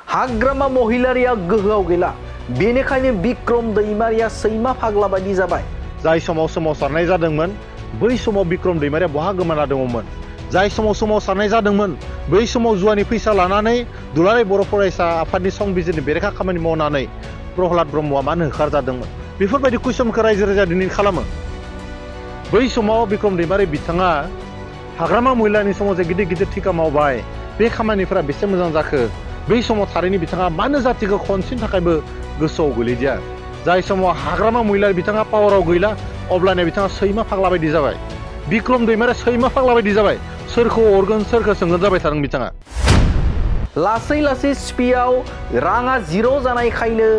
हाग्रामा महिलारिया गोहोआव गैला बेनिखायनो बिक्रम दैमारिया सैमा फाग्ला बायदि जाबाय। जाय समाव सोमावसारनाय जादोंमोन बै समाव बिक्रम दैमारिया बहा गोमाना दङमोन। जाय समाव सोमावसारनाय जादोंमोन बै समाव जुवानि फैसा लानानै दुलाराय बर' फरायसा आफादनि संबिजिरनि बेरेखा खामानि मावनानै प्रहलाद ब्रह्मआ मानो होखारजादोंमोन। बेफोरबायदि कुइसनखौ रायजो राजा दिनै खालामो। बै समाव बिक्रम दैमारि बिथाङा हाग्रामा महिलानि समाव जे गिदिर गिदिर थिखा मावबाय बे खामानिफोरा बेसे मोजां जाखो। बै समाव थारैनो बिथाङा मानो जातिखौ खनसेनि थाखायबो गोसोआव गोलैदिया। जाय समाव हाग्रामा महिला बिथाङा पावाराव गैला अब्लानिया बिथाङा सैमा फाग्ला बायदि जाबाय। बिक्रम दैमारिया सैमा फाग्ला बायदि जाबाय। सोरखौ अरगोन सोरखौ सोंगोन जाबाय थादों बिथाङा। लासै लासै सिपिआव राङा जिर' जानायखायनो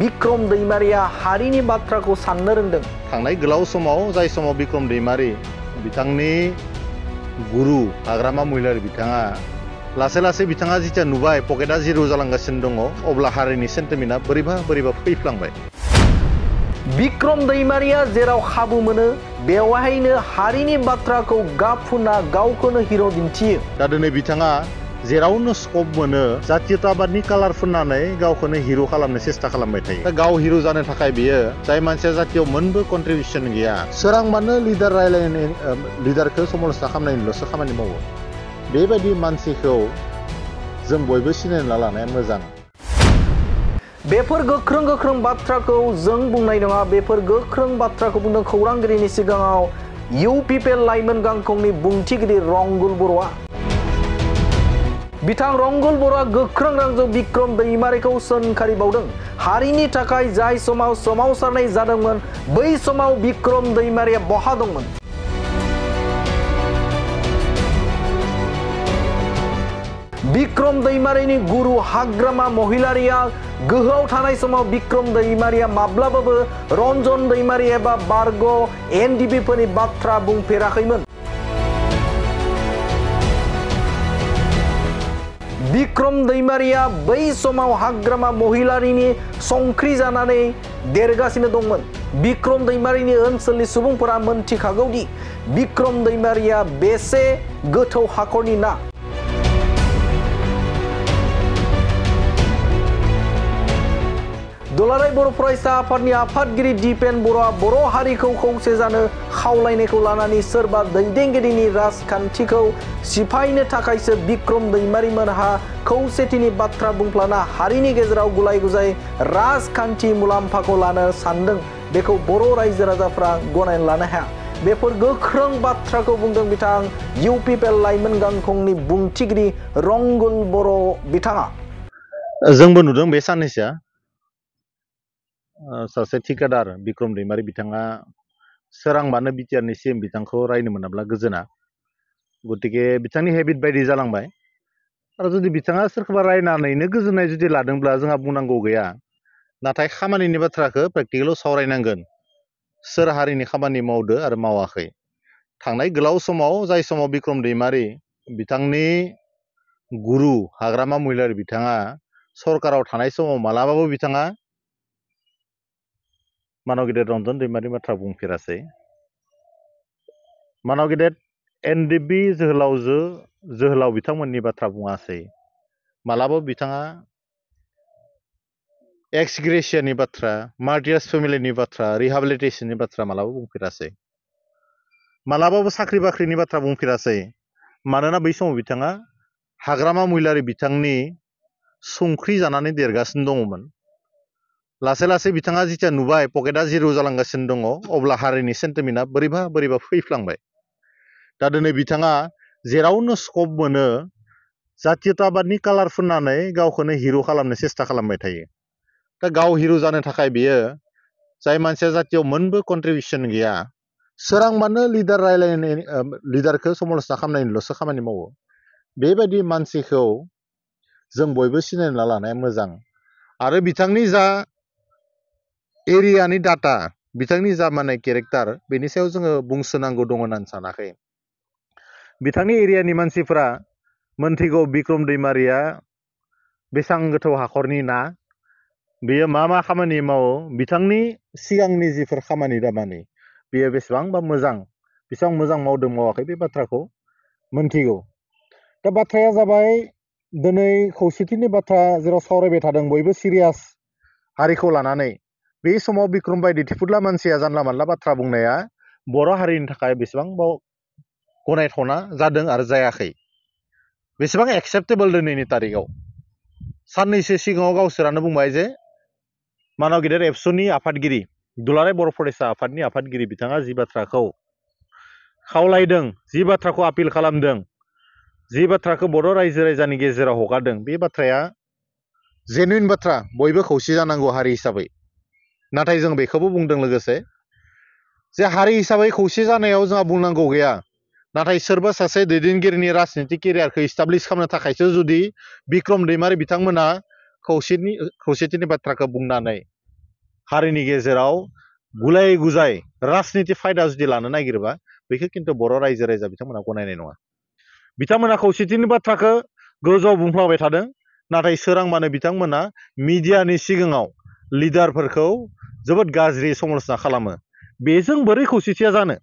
बिक्रम दैमारिया हारिनि बाथ्राखौ साननो रोंदों। थांनाय गोलाव समाव जाय समाव बिक्रम दैमारि बिथांनि गुरु हाग्रामा महिलारि बिथाङा लासै लासै बिथाङा जिथिया नुबाय पकेटआ जिर' जालांगासिनो दङ अब्ला हारिनि सेन्टिमेन्टआ बोरैबा बोरैबा फैफ्लांबाय। बिक्रम दैमारिया जेराव खाबु मोनो बेवहायनो हारिनि बाथ्राखौ गाब फुना गावखौनो हिर' दिन्थियो। दा दिनै बिथाङा जेरावनो स्कप मोनो जातीयताबादनि कालार फुननानै गावखौनो हिर' खालामनो सेस्था खालामबाय थायो। दा गाव हिर' जानो थाखाय बियो जाय मानसिया जातियाव मोनबो कन्ट्रिबिउसन गैया सोरांबानो लिडार रायलायनाय लिडारखौ समालोचना खालामनायनिल'सो खामानि मावो। बेबायदि मानसिखौ जों बयबो सिनायना लानाया मोजां। बेफोर गोख्रों गोख्रों बाथ्राखौ जों बुंनाय नङा। बेफोर गोख्रों बाथ्राखौ बुंदों खौरांगिरिनि सिगाङाव इउपिपिएल लाइमोन गांखंनि बुंथिगिरि रंगुल बर'आ। बिथां रंगुल बर'आ गोख्रों रावजों बिक्रम दैमारिखौ सोंखारिबावदों। हारिनि थाखाय जाय समाव सोमावसारनाय जादोंमोन बै समाव बिक्रम दैमारिया बहा दंमोन। बिक्रम दैमारिनि गुरु हाग्रामा महिलारिया गोहोआव थानाय समाव बिक्रम दैमारिया माब्लाबाबो रन्जन दैमारि एबा बारग' एनडिपिफोरनि बाथ्रा बुंफेराखैमोन। बिक्रम दैमारिया बै समाव हाग्रामा महिलारिनि संख्रि जानानै देरगासिनो दंमोन। बिक्रम दैमारिनि ओनसोलनि सुबुंफोरा मोनथिखागौदि बिक्रम दैमारिया बेसे गोथौ हाखरनि ना। दुलाराय बर' फरायसा आफादनि आफादगिरि दिपेन बर'आ बर' हारिखौ खौसे जानो खावलायनायखौ लानानै सोरबा दैदेनगिरिनि राजखान्थिखौ सिफायनो थाखायसो बिक्रम दैमारिमोनहा खौसेथिनि बाथ्रा बुंफ्लाना हारिनि गेजेराव गुलाय गुजाय राजखान्थि मुलाम्फाखौ लानो सानदों। बेखौ बर' रायजो राजाफ्रा गनायना लानो हाया। बेफोर गोख्रों बाथ्राखौ बुंदों बिथां इउपिपिएल लाइमोन गांखंनि बुंथिगिरि रंगुल बर' बिथाङा। जोंबो नुदों बे साननैसोआ सासे ठिकादार बिक्रम दैमारि बिथाङा सोरांबानो बिटिआरनि सिएम बिथांखौ रायनो मोनाब्ला गोजोना। गतिके बिथांनि हेबिट बायदि जालांबाय। आरो जुदि बिथाङा सोरखौबा रायनानैनो गोजोननाय जुदि लादोंब्ला जोंहा बुंनांगौ गैया। नाथाय खामानिनि बाथ्राखौ प्रेक्टिकेलाव सावरायनांगोन। सोर हारिनि खामानि मावदो आरो मावाखै। थांनाय गोलाव समाव जाय समाव बिक्रम दैमारि बिथांनि गुरु हाग्रामा महिलारि बिथाङा सरकाराव थानाय समाव मालाबाबो बिथाङा मानव गेदेर रन्जन दैमारिनि बाथ्रा बुंफेरासै। मानव गेदेर एनडिपि जोहोलाव बिथांमोननि बाथ्रा बुङासै। मालाबाबो बिथाङा एक्स ग्रेसियानि बाथ्रा मार्टियार्स फेमिलिनि बाथ्रा रिहाबिलिटेसननि बाथ्रा मालाबाबो बुंफेरासै। मालाबाबो साख्रि बाख्रिनि बाथ्रा बुंफेरासै। मानोना बै समाव बिथाङा हाग्रामा महिलारि बिथांनि संख्रि जानानै देरगासिनो दङमोन। लासै लासै बिथाङा जिथिया नुबाय पकेटआ जिर' जालांगासिनो दङ अब्ला हारिनि सेन्टिमेन्टआ बोरैबा बोरैबा फैफ्लांबाय। दा दिनै बिथाङा जेरावनो स्कप मोनो जातीयताबादनि कालार फुननानै गावखौनो हिर' खालामनो सेस्था खालामबाय थायो। दा गाव हिर' जानो थाखाय बियो जाय मानसिया जातियाव मोनबो कन्ट्रिबिउसन गैया सोरांबानो लिडार रायलायनाय लिडारखौ समालोचना खालामनायनिल'सो खामानि मावो। बेबायदि मानसिखौ जों बयबो सिनायना लानाया मोजां। आरो बिथांनि जा एरियानि डाटा बिथांनि जा माने केरेक्टार बेनि सायाव जोङो बुंसोनांगौ दङ होननानै सानाखै। बिथांनि एरियानि मानसिफोरा मोनथिगौ बिक्रम दैमारिया बेसेबां गोथौ हाखरनि ना। बेयो मा मा खामानि मावो बिथांनि सिगांनि जिफोर खामानि दामानि बेयो बेसेबांबा मोजां बेसेबां मोजां मावदों मावाखै बे बाथ्राखौ मोनथिगौ। दा बाथ्राया जाबाय दिनै खौसेथिनि बाथ्रा जेराव सावरायबाय थादों बयबो सिरियास हारिखौ लानानै बे समाव बिक्रम बायदि थिफुदला मानसिया जानला मानला बाथ्रा बुंनाया बर' हारिनि थाखाय बेसेबां गनायथावना जादों आरो जायाखै बेसेबां एक्सेप्टेबल दिनैनि तारिखआव साननैसो सिगाङाव गावसोरानो बुंबाय जे मानाव गेदेर एबसुनि आफादगिरि दुलाराय बर' फरायसा आफादनि आफादगिरि बिथाङा जि बाथ्राखौ खावलायदों जि बाथ्राखौ आपिल खालामदों जि बाथ्राखौ बर' रायजो राजानि गेजेराव हगारदों बे बाथ्राया जेनुइन बाथ्रा बयबो खौसे जानांगौ हारि हिसाबै नाथाय जों बेखौबो बुंदों लोगोसे जे हारि हिसाबै खौसे जानायाव जोंहा बुंनांगौ गैया नाथाय सोरबा सासे दैदेनगिरिनि राजनीति केरियारखौ इस्टाब्लिश खालामनो थाखायसो जुदि बिक्रम दैमारि बिथांमोना खौसेथिनि बाथ्राखौ बुंनानै हारिनि गेजेराव गुलाय गुजाय राजनीति फायदा जुदि लानो नागिरोबा बेखौ खिन्थु बर' रायजो राजा बिथांमोना गनायनाय नङा बिथांमोना खौसेथिनि बाथ्राखौ गोजौआव बुंफ्लाबाय थादों नाथाय सोरांबानो बिथांमोना मिडियानि सिगाङाव लिडारफोरखौ जोबोद गाज्रि समालोचना खालामो बेजों बोरै खौसेथिया जानो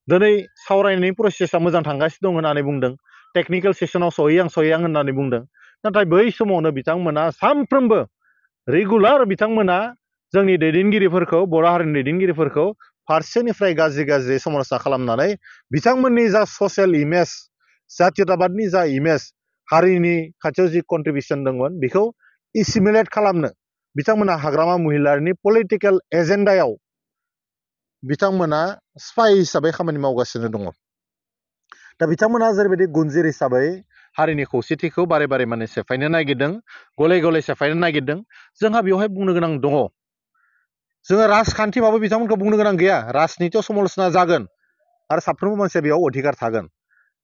दिनै सावरायनायनि प्रसेसा मोजां थांगासिनो दं होननानै बुंदों टेकनिकेल सेसनाव सहैहां होननानै बुंदों नाथाय बै समावनो बिथांमोना सानफ्रोमबो रेगुलार बिथांमोना जोंनि दैदेनगिरिफोरखौ बर' हारिनि दैदेनगिरिफोरखौ फारसेनिफ्राय गाज्रि समालोचना खालामनानै बिथांमोननि जा ससियेल इमेज जातीयताबादनि जा इमेज हारिनि खाथियाव जि कन्ट्रिबिउसन दंमोन बेखौ एसिमिलेट खालामनो बिथांमोना हाग्रामा महिलारिनि पलिटिकेल एजेन्डायाव बिथांमोना स्पाइ हिसाबै खामानि मावगासिनो दङ दा बिथांमोना जेरैबायदि गुनजिर हिसाबै हारिनि खौसेथिखौ बारे बारे माने सेफायनो नागिरदों गले गले सेफायनो नागिरदों जोंहा बेवहाय बुंनो गोनां दङ जोङो राजखान्थिबाबो बिथांमोनखौ बुंनो गोनां गैया राजनितियाव समालोचना जागोन आरो साफ्रोमबो मानसिया बेयाव अधिकार थागोन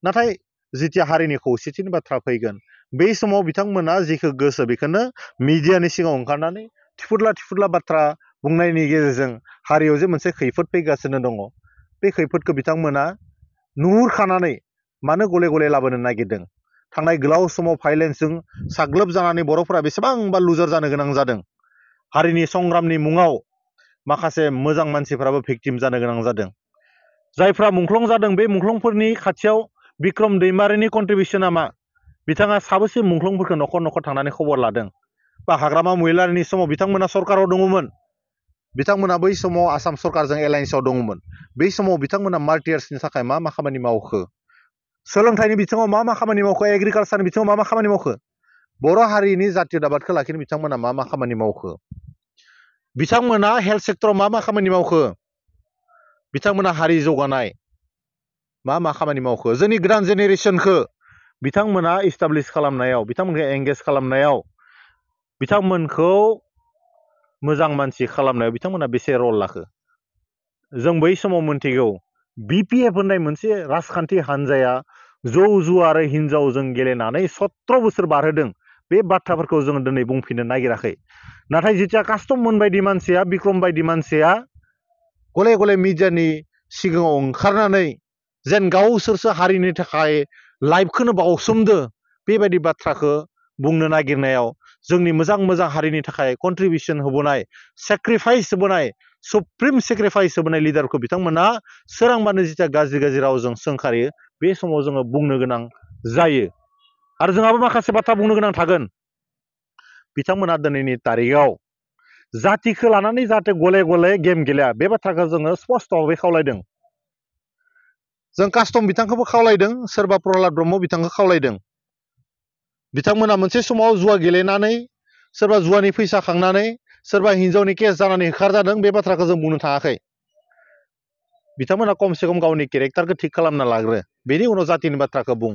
नाथाय जिथिया हारिनि खौसेथिनि बाथ्रा फैगोन बै समाव बिथांमोना जिखौ गोसो बेखौनो मिडियानि सिगाङाव ओंखारनानै थिफुदला बाथ्रा बुंनायनि गेजेरजों हारियाव जे मोनसे खैफोद फैगासिनो दङ बे खैफोदखौ बिथांमोना नुहुरखानानै मानो गले गले लाबोनो नागिरदों थांनाय गोलाव समाव भाइलेन्सजों साग्लोबजानानै बर'फोरा बेसेबांबा लुजार जानो गोनां जादों हारिनि संग्रामनि मुङाव माखासे मोजां मानसिफोराबो भिक्टिम जानो गोनां जादों जायफ्रा मुंख्लं जादों बे मुंख्लंफोरनि खाथियाव बिक्रम दैमारिनि कन्ट्रिबिउसना मा बिथाङा साबेसे मुंख्लंफोरखौ न'खर न'खर थांनानै खबर लादों बा हाग्रामा महिलारिनि समाव बिथांमोना सरकाराव दङमोन बिथांमोना बै समाव आसाम सरकारजों एलायन्सआव दङमोन बै समाव बिथांमोना मार्टियार्सनि थाखाय मा खामानि मावखो सोलोंथाइनि बिथिङाव मा खामानि मावखो एग्रिकालसारनि बिथिङाव मा खामानि मावखो बर' हारिनि जातीयताबादखौ लाखिनो बिथांमोना मा खामानि मावखो बिथांमोना हेल्थ सेक्टराव मा खामानि मावखो बिथांमोना हारि जौगानाय मा खामानि मावखो जोंनि गोदान जेनेरेसनखौ बिथांमोना इस्टाब्लिश खालामनायाव बिथांमोनखौ एंगेज खालामनायाव बिथांमोनखौ मोजां मानसि खालामनायाव बिथांमोना बेसे रल लाखो जों बै समाव मोनथिगौ बिपिएफ होननाय मोनसे राजखान्थि हान्जाया जौ जुवा आरो हिनजावजों गेलेनानै 17 बोसोर बारहोदों बे बाथ्राफोरखौ जों दिनै बुंफिननो नागिराखै नाथाय जिथिया कास्टममोन बायदि मानसिया बिक्रम बायदि मानसिया गले गले मिडियानि सिगाङाव ओंखारनानै जेन गावसोरसो हारिनि थाखाय लाइफखौनो बावसोमदो बेबायदि बाथ्राखौ बुंनो नागिरनायाव जोंनि मोजां हारिनि थाखाय कन्ट्रिबिउसन होबोनाय सेक्रिफाइस होबोनाय सुप्रिम सेक्रिफाइस होबोनाय लिडारखौ बिथांमोना सोरांबानो जिथिया गाज्रि रावजों सोंखारियो बे समाव जोङो बुंनो गोनां जायो आरो जोंहाबो माखासे बाथ्रा बुंनो गोनां थागोन बिथांमोना दिनैनि तारिखआव जातिखौ लानानै जाहाथे गले गले गेम गेलेया बे बाथ्राखौ जोङो स्पष्ट'भाबै खावलायदों जों कास्टम बिथांखौबो खावलायदों सोरबा प्रहलाद ब्रह्म बिथांखौ खावलायदों बिथांमोना मोनसे समाव जुवा गेलेनानै सोरबा जुवानि फैसा खांनानै सोरबा हिन्जावनि केस जानानै होखारजादों बे बाथ्राखौ जों बुंनो थाङाखै बिथांमोना खमसे खम गावनि केरेक्टारखौ थिग खालामना लाग्रो बेनि उनाव जातिनि बाथ्राखौ बुं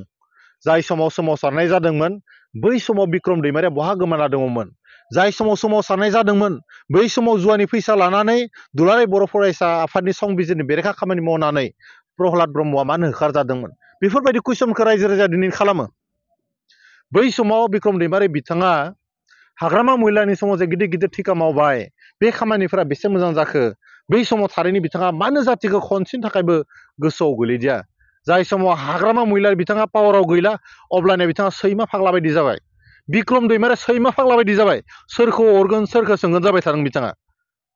जाय समाव सोमावसारनाय जादोंमोन बै समाव बिक्रम दैमारिया बहा गोमाना दङमोन जाय समाव सोमावसारनाय जादोंमोन बै समाव जुवानि फैसा लानानै दुलाराय बर' फरायसा आफादनि संबिजिरनि बेरेखा खामानि मावनानै प्रहलाद ब्रह्मआ मानो होखारजादोंमोन बेफोरबायदि कुइसनखौ रायजो राजा दिनै खालामो बै समाव बिक्रम दैमारि बिथाङा हाग्रामा महिलानि समाव जे गिदिर गिदिर थिखा मावबाय बे खामानिफोरा बेसे मोजां जाखो बै समाव थारैनो बिथाङा मानो जातिखौ खनसेनि थाखायबो गोसोआव गोलैदिया जाय समाव हाग्रामा महिलारि बिथाङा पावाराव गैला अब्लानिया बिथाङा सैमा फाग्ला बायदि जाबाय बिक्रम दैमारिया सैमा फाग्ला बायदि जाबाय सोरखौ अरगोन सोरखौ सोंगोन जाबाय थादों बिथाङा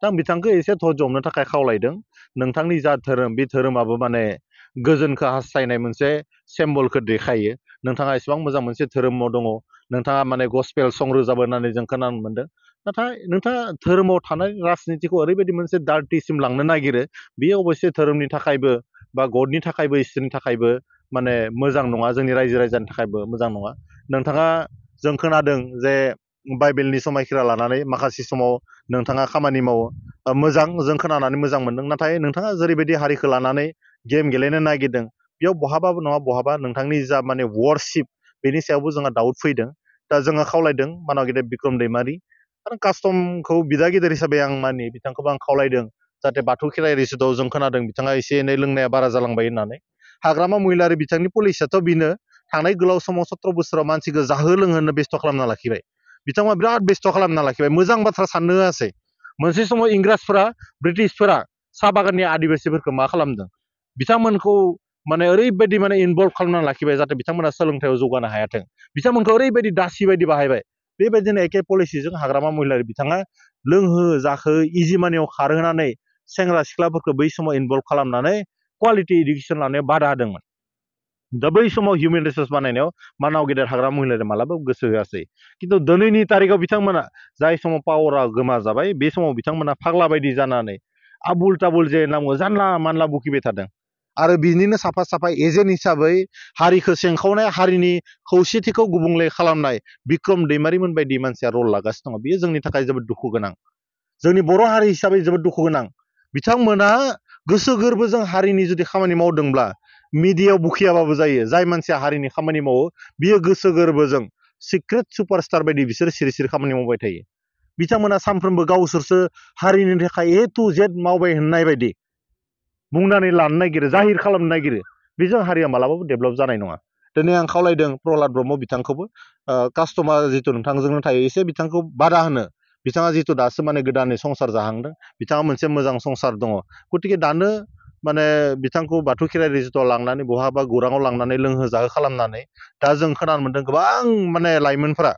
दा आं बिथांखौ एसे धैर्य हमनो थाखाय खावलायदों नोंथांनि जा धोरोम बे धोरोमाबो माने गोजोनखौ हास्थायनाय मोनसे सिम्बलखौ देखायो नोंथाङा एसेबां मोजां मोनसे धोरोमाव दङ नोंथाङा माने गस्पेल सं रोजाबो होननानै जों खोनानो मोन्दों नाथाय नोंथाङा धोरोमाव थानाय राजनितिखौ ओरैबायदि मोनसे दार्टिसिम लांनो नागिरो बेयो अबयसे धोरोमनि थाखायबो बा गडनि थाखायबो इसोरनि थाखायबो माने मोजां नङा जोंनि रायजो राजानि थाखायबो मोजां नङा नोंथाङा जों खोनादों जे बाइबेलनि समायखिरा लानानै माखासे समाव नोंथाङा खामानि मावो मोजां जों खोनानानै मोजां मोनदों नाथाय नोंथाङा जेरैबायदि हारिखौ लानानै गेम गेलेनो नागिरदों बेयाव बहाबाबो नङा बहाबा नोंथांनि जा माने वर्शिप बेनि सायावबो जोंहा डाउट फैदों दा जोङो खावलायदों मानाव गेदेर बिक्रम दैमारि आरो कास्टमखौ बिदा गिदिर हिसाबै आं माने बिथांखौबो आं खावलायदों जाहाथे बाथौ खेराइ रिसर्टआव जों खोनादों बिथाङा एसे एनै लोंनाया बारा जालांबाय होननानै हाग्रामा महिलारि बिथांनि पलिसियाथ' बेनो थांनाय गोलाव समाव 17 बोसोराव मानसिखौ जाहो लोंहोनो बेस्थ' खालामना लाखिबाय बिथांमोना बिराद बेस्थ' खालामना लाखिबाय मोजां बाथ्रा साननो होआसै मोनसे समाव इंराजफोरा ब्रिटिशफोरा साहा बागाननि आदिबासिफोरखौ मा खालामदों बिथांमोनखौ माने ओरैबायदि माने इनभल्भ खालामना लाखिबाय जाहाथे बिथांमोना सोलोंथायाव जौगानो हायाथों बिथांमोनखौ ओरैबायदि दासि बायदि बाहायबाय बेबायदिनो एखे पलिसिजों हाग्रामा महिलारि बिथाङा लोंहो जाहो इजि मानियाव खारहोनानै सेंग्रा सिख्लाफोरखौ बै समाव इनभल्भ खालामनानै क्वालिटि इडुकेसन लानायाव बादा होदोंमोन दा बै समाव हिउमेन रिसर्स बानायनायाव मानाव गेदेर हाग्रामा महिलारि मालाबाबो गोसो होआसै खिन्थु दिनैनि तारिखाव बिथांमोना जाय समाव पावारा गोमाजाबाय बे समाव बिथांमोना फाग्ला बायदि जानानै आबुल ताबुल जे नामो जानला मानला बुखिबाय थादों आरो बिनिनो साफा साफा एजेन्ट हिसाबै हारिखौ सेंखावनाय हारिनि खौसेथिखौ गुबुंले खालामनाय बिक्रम दैमारिमोन बायदि मानसिया रल लागासिनो दङ बेयो जोंनि थाखाय जोबोद दुखु गोनां जोंनि बर' हारि हिसाबै जोबोद दुखु गोनां बिथांमोना गोसो गोरबोजों हारिनि जुदि खामानि मावदोंब्ला मिडियायाव बुखियाबाबो जायो जाय मानसिया हारिनि खामानि मावो बियो गोसो गोरबोजों सिक्रेट सुपारस्टार बायदि बिसोर सिरि सिरि खामानि मावबाय थायो बिथांमोना सानफ्रोमबो गावसोरसो हारिनि थाखाय ए टु जेड मावबाय होननाय बायदि बुंनानै लानो नागिरो जाहिर खालामनो नागिरो बेजों हारिया मालाबाबो डेभेलप जानाय नङा दिनै आं खावलायदों प्रहलाद ब्रह्म बिथांखौबो कास्टमा जिथु नोंथांजोंनो थायो एसे बिथांखौ बादा होनो बिथाङा जिथु दासो माने गोदानै संसार जाहांदों बिथाङा मोनसे मोजां संसार दङ गतिके दानो माने बिथांखौ बाथौ खेराइ रिजर्टआव लांनानै बहाबा गौराङाव लांनानै लोंहो जाहो खालामनानै दा जों खोनानो मोन्दों गोबां माने लाइमोनफोरा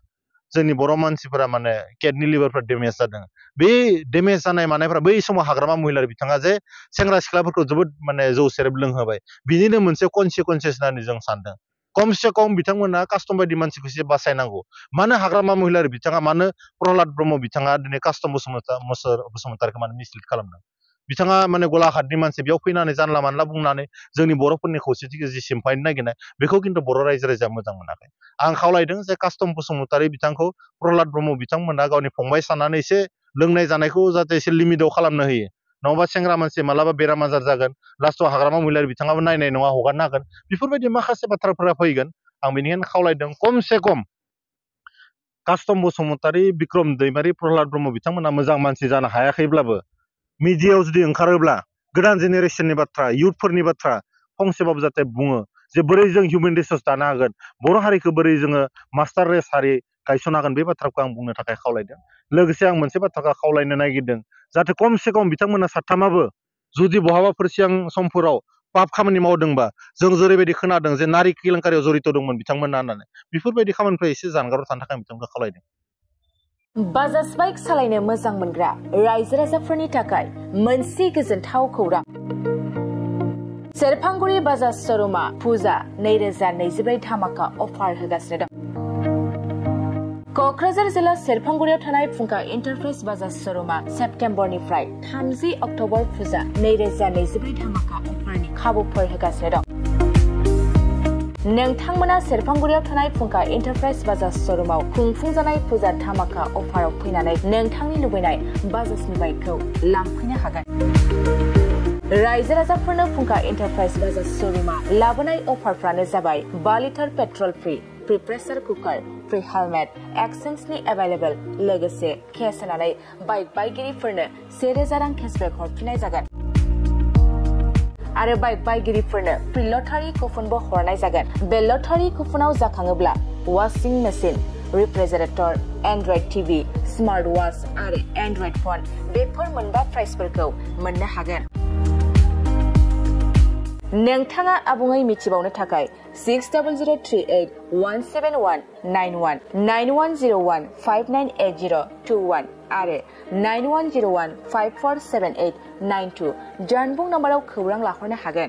जोंनि बर' मानसिफोरा माने किडनि लिभारफ्रा डेमेज जादों बे डेमेज जानाय मानायफ्रा बै समाव हाग्रामा महिलारि बिथाङा जे सेंग्रा सिख्लाफोरखौ जोबोद माने जौ सेरेब लोंहोबाय बिनिनो मोनसे कनसिकुवेन्सेस होननानै जों सानदों खमसे खम बिथांमोना कास्टम बायदि मानसिखौ एसे बासायनांगौ मानो हाग्रामा महिलारि बिथाङा मानो प्रहलाद ब्रह्म बिथाङा दिनै कास्टम बसुमतारिखौ माने मिसलिड खालामदों बिथाङा माने गलाघाटनि मानसि बेयाव फैनानै जानला मानला बुंनानै जोंनि बर'फोरनि खौसेथिखौ जि सिमफायनो नागिरनाय बेखौ खिन्थु बर' रायजो राजाया मोजां मोनाखै आं खावलायदों जे कास्टम बसुमतारि बिथांखौ प्रहलाद ब्रह्म बिथांमोना गावनि फंबाय साननानै एसे लोंनाय जानायखौ जाहाथे एसे लिमिटआव खालामनो होयो नङाबा सेंग्रा मानसि मालाबा बेराम आजार जागोन लास्टआव हाग्रामा महिलारि बिथाङाबो नायनाय नङा हगारनो हागोन बेफोरबायदि माखासे बाथ्राफोरा फैगोन आं बेनिखायनो खावलायदों खमसे खम कास्टम बसुमतारि बिक्रम दैमारि प्रहलाद ब्रह्म बिथांमोना मोजां मानसि जानो हायाखैब्लाबो मिडियायाव जुदि ओंखारोब्ला गोदान जेनेरेसननि बाथ्रा इयुथफोरनि बाथ्रा फंसेबाबो जाहाथे बुङो जे बोरै जों हिउमेन रिसर्स दानो हागोन बर' हारिखौ बोरै जोङो मास्टार रेस हारि गायसननो हागोन बे बाथ्राखौ आं बुंनो थाखाय खावलायदों लोगोसे आं मोनसे बाथ्राखौ खावलायनो नागिरदों जाहाथे खमसे खम बिथांमोना साथामाबो जुदि बहाबाफोर सिगां समफोराव पाप खामानि मावदोंबा जों जेरैबायदि खोनादों जे नारि केलेंकारियाव जड़ित दंमोन बिथांमोना होननानै बेफोरबायदि खामानिफ्राय एसे जानगाराव थानो थाखाय बिथांखौ खावलायदों बाजाज बाइक सालायनो मोजां मोनग्रा रायजो राजाफोरनि थाखाय मोनसे गोजोनथाव खौरां सेरफांगुरि बाजाज श'रुमा फुजा 2024 धामाका अफार होगासिनो दं क'क्राझार जिल्ला सेरफांगुरियाव थानाय फुंखा एन्टारप्राइज बाजाज श'रुमा सेप्तेम्बरनिफ्राय 30 अक्ट'बर फुजा 2024 धामाका अफारनि खाबुफोर होगासिनो दं नोंथांमोना सेरफांगुरियाव थानाय फुंखा एन्टारप्राइज बाजाज श'रुमाव खुंफुंजानाय फुजा धामाका अफाराव फैनानै नोंथांनि लुबैनाय बाजाजनि बाइकखौ लांफैनो हागोन रायजो राजाफोरनो फुंखा एन्टारप्राइज बाजाज श'रुमा लाबोनाय अफारफ्रानो जाबाय 5 litre petrol free pressure cooker free helmet एक्सचेन्जनि एभेलेबल लोगोसे केस होनानै बाइक बायगिरिफोरनो 1000 रां केसबेक हरफिननाय जागोन आरो बाइक बायगिरिफोरनो फ्रि लटारि कुपनबो हरनाय जागोन बे लटारि कुपनाव जाखाङोब्ला washing machine refrigerator android TV smart watch आरो एन्ड्रइड फन बेफोर मोनबा प्राइजफोरखौ मोननो हागोन नोंथाङा आबुङै मिथिबावनो थाखाय 6038 171 91 9101 598021 आरो 9101 5478 92 जानबुं नम्बराव खौरां लाहरनो हागोन